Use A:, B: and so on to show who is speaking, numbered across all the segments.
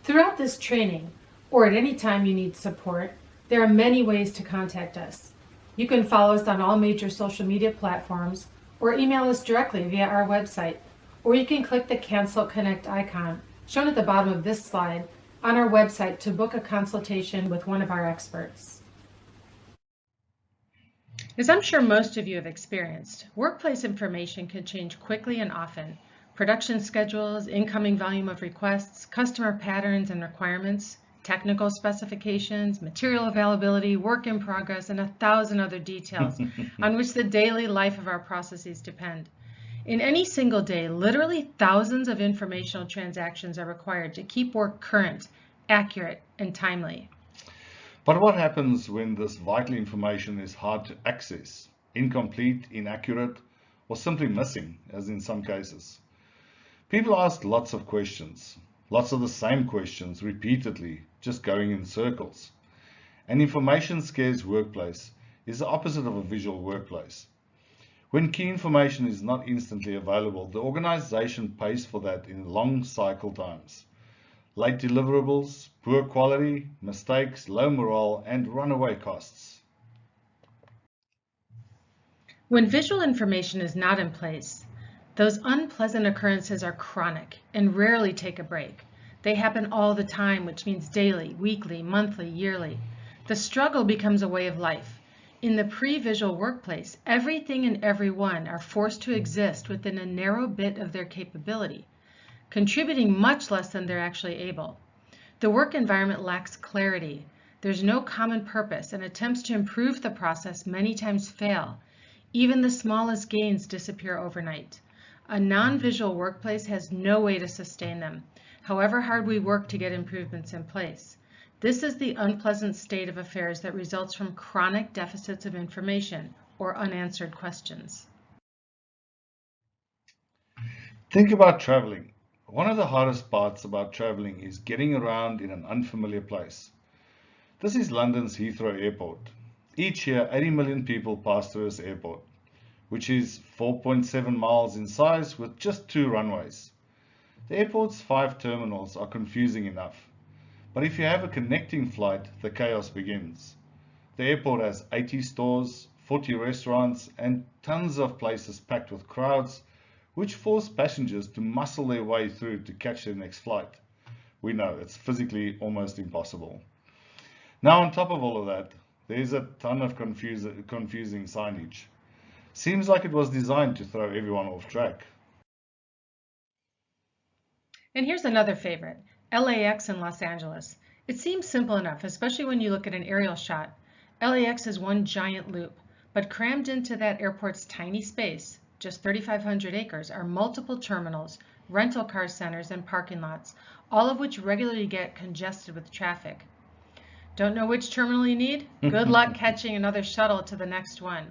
A: Throughout this training, or at any time you need support, there are many ways to contact us. You can follow us on all major social media platforms or email us directly via our website, or you can click the Cancel Connect icon shown at the bottom of this slide on our website to book a consultation with one of our experts. As I'm sure most of you have experienced, workplace information can change quickly and often. Production schedules, incoming volume of requests, customer patterns and requirements, technical specifications, material availability, work in progress, and 1,000 other details on which the daily life of our processes depend. In any single day, literally thousands of informational transactions are required to keep work current, accurate, and timely.
B: But what happens when this vital information is hard to access, incomplete, inaccurate, or simply missing, as in some cases? People ask lots of questions, lots of the same questions repeatedly, just going in circles. An information scarce workplace is the opposite of a visual workplace. When key information is not instantly available, the organization pays for that in long cycle times. Late deliverables, poor quality, mistakes, low morale, and runaway costs.
A: When visual information is not in place, those unpleasant occurrences are chronic and rarely take a break. They happen all the time, which means daily, weekly, monthly, yearly. The struggle becomes a way of life. In the pre-visual workplace, everything and everyone are forced to exist within a narrow bit of their capability, contributing much less than they're actually able. The work environment lacks clarity. There's no common purpose, and attempts to improve the process many times fail. Even the smallest gains disappear overnight. A non-visual workplace has no way to sustain them, however hard we work to get improvements in place. This is the unpleasant state of affairs that results from chronic deficits of information or unanswered questions.
B: Think about traveling. One of the hardest parts about traveling is getting around in an unfamiliar place. This is London's Heathrow Airport. Each year, 80 million people pass through this airport, which is 4.7 miles in size with just 2 runways. The airport's 5 terminals are confusing enough, but if you have a connecting flight, the chaos begins. The airport has 80 stores, 40 restaurants, and tons of places packed with crowds, which force passengers to muscle their way through to catch their next flight. We know it's physically almost impossible. Now, on top of all of that, there's a ton of confusing signage. Seems like it was designed to throw everyone off track.
A: And here's another favorite, LAX in Los Angeles. It seems simple enough, especially when you look at an aerial shot. LAX is one giant loop, but crammed into that airport's tiny space, just 3,500 acres, are multiple terminals, rental car centers, and parking lots, all of which regularly get congested with traffic. Don't know which terminal you need? Good luck catching another shuttle to the next one.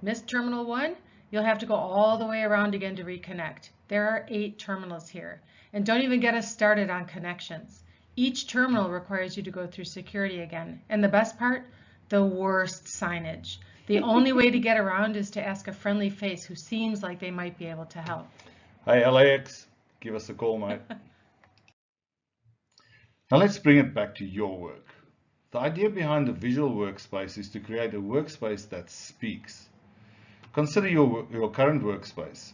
A: Missed Terminal 1? You'll have to go all the way around again to reconnect. There are 8 terminals here. And don't even get us started on connections. Each terminal requires you to go through security again. And the best part? The worst signage. The only way to get around is to ask a friendly face who seems like they might be able to help.
B: Hey LAX, give us a call, mate. Now let's bring it back to your work. The idea behind the visual workspace is to create a workspace that speaks. Consider your current workspace.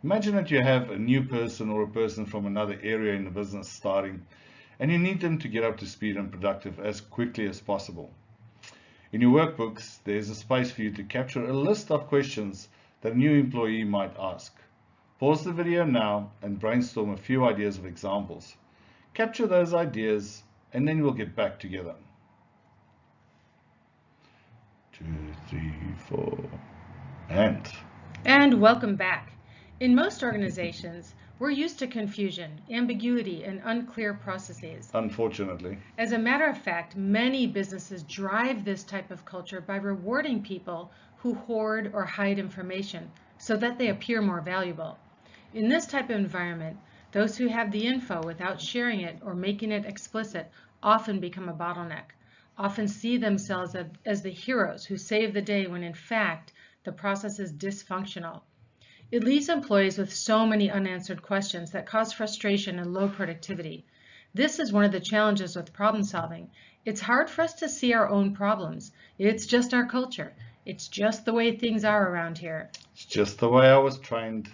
B: Imagine that you have a new person or a person from another area in the business starting, and you need them to get up to speed and productive as quickly as possible. In your workbooks, there's a space for you to capture a list of questions that a new employee might ask. Pause the video now and brainstorm a few ideas of examples. Capture those ideas, and then we'll get back together. 2, 3, 4,
A: and welcome back. In most organizations, we're used to confusion, ambiguity, and unclear processes.
B: Unfortunately.
A: As a matter of fact, many businesses drive this type of culture by rewarding people who hoard or hide information so that they appear more valuable. In this type of environment, those who have the info without sharing it or making it explicit often become a bottleneck, often see themselves as the heroes who save the day when in fact the process is dysfunctional. It leaves employees with so many unanswered questions that cause frustration and low productivity. This is one of the challenges with problem solving. It's hard for us to see our own problems. It's just our culture. It's just the way things are around here.
B: It's just the way I was trained.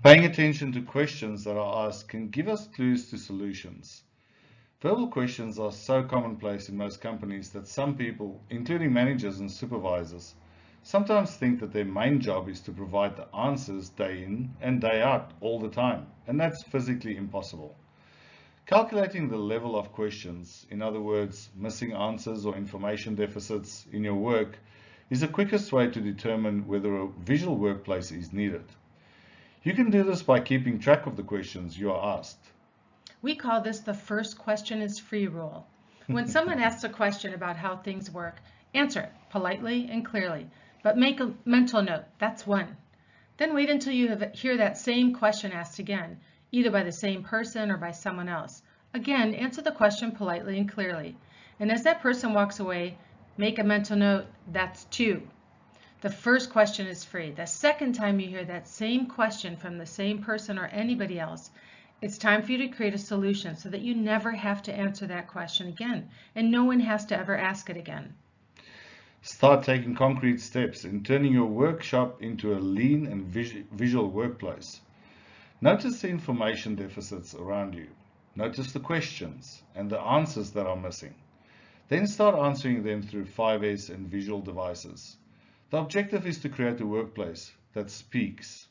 B: Paying attention to questions that are asked can give us clues to solutions. Verbal questions are so commonplace in most companies that some people, including managers and supervisors, sometimes think that their main job is to provide the answers day in and day out all the time, and that's physically impossible. Calculating the level of questions, in other words, missing answers or information deficits in your work, is the quickest way to determine whether a visual workplace is needed. You can do this by keeping track of the questions you are asked.
A: We call this the first question is free rule. When someone asks a question about how things work, answer it politely and clearly, but make a mental note, that's one. Then wait until you hear that same question asked again, either by the same person or by someone else. Again, answer the question politely and clearly. And as that person walks away, make a mental note, that's two. The first question is free. The second time you hear that same question from the same person or anybody else, it's time for you to create a solution so that you never have to answer that question again, and no one has to ever ask it again.
B: Start taking concrete steps in turning your workshop into a lean and visual workplace. Notice the information deficits around you. Notice the questions and the answers that are missing. Then start answering them through 5S and visual devices. The objective is to create a workplace that speaks.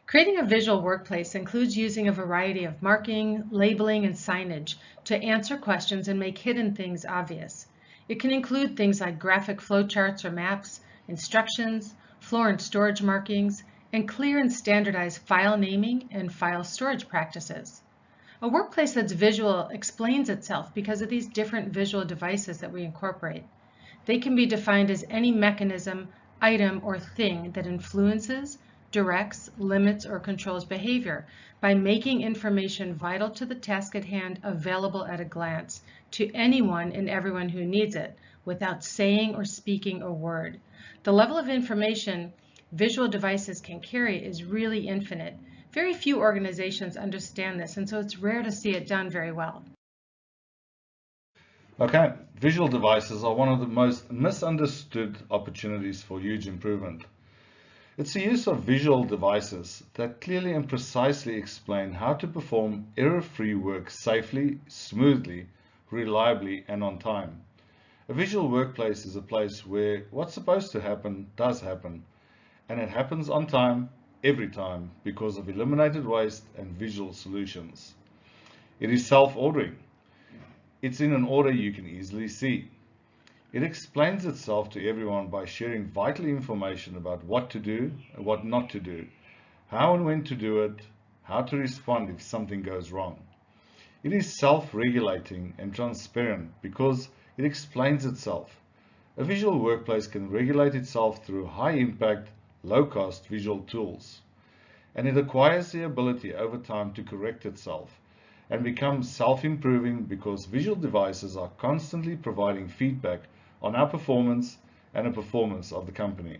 A: Creating a visual workplace includes using a variety of marking, labeling, and signage to answer questions and make hidden things obvious. It can include things like graphic flowcharts or maps, instructions, floor and storage markings, and clear and standardized file naming and file storage practices. A workplace that's visual explains itself because of these different visual devices that we incorporate. They can be defined as any mechanism, item, or thing that influences, directs, limits, or controls behavior by making information vital to the task at hand available at a glance to anyone and everyone who needs it without saying or speaking a word. The level of information visual devices can carry is really infinite. Very few organizations understand this, and so it's rare to see it done very well.
B: Okay, visual devices are one of the most misunderstood opportunities for huge improvement. It's the use of visual devices that clearly and precisely explain how to perform error-free work safely, smoothly, reliably, and on time. A visual workplace is a place where what's supposed to happen does happen, and it happens on time, every time, because of eliminated waste and visual solutions. It is self-ordering. It's in an order you can easily see. It explains itself to everyone by sharing vital information about what to do and what not to do, how and when to do it, how to respond if something goes wrong. It is self-regulating and transparent because it explains itself. A visual workplace can regulate itself through high-impact, low-cost visual tools, and it acquires the ability over time to correct itself and become self-improving because visual devices are constantly providing feedback on our performance and the performance of the company.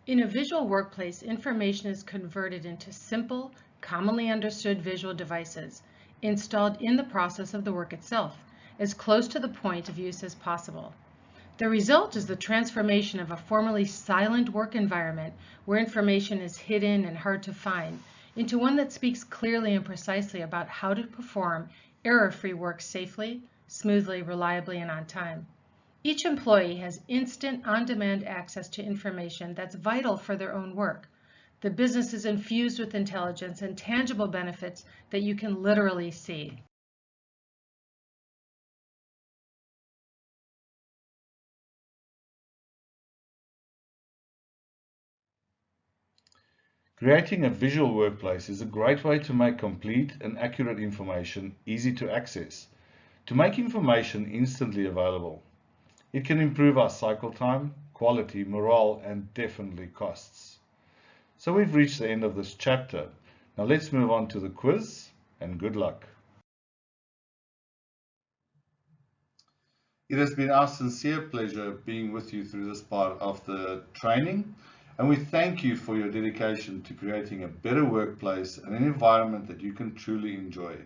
A: In a visual workplace, information is converted into simple, commonly understood visual devices installed in the process of the work itself, as close to the point of use as possible. The result is the transformation of a formerly silent work environment where information is hidden and hard to find into one that speaks clearly and precisely about how to perform error-free work safely, smoothly, reliably, and on time. Each employee has instant, on-demand access to information that's vital for their own work. The business is infused with intelligence and tangible benefits that you can literally see.
B: Creating a visual workplace is a great way to make complete and accurate information easy to access, to make information instantly available. It can improve our cycle time, quality, morale, and definitely costs. So we've reached the end of this chapter. Now let's move on to the quiz, and good luck. It has been our sincere pleasure being with you through this part of the training. And we thank you for your dedication to creating a better workplace and an environment that you can truly enjoy.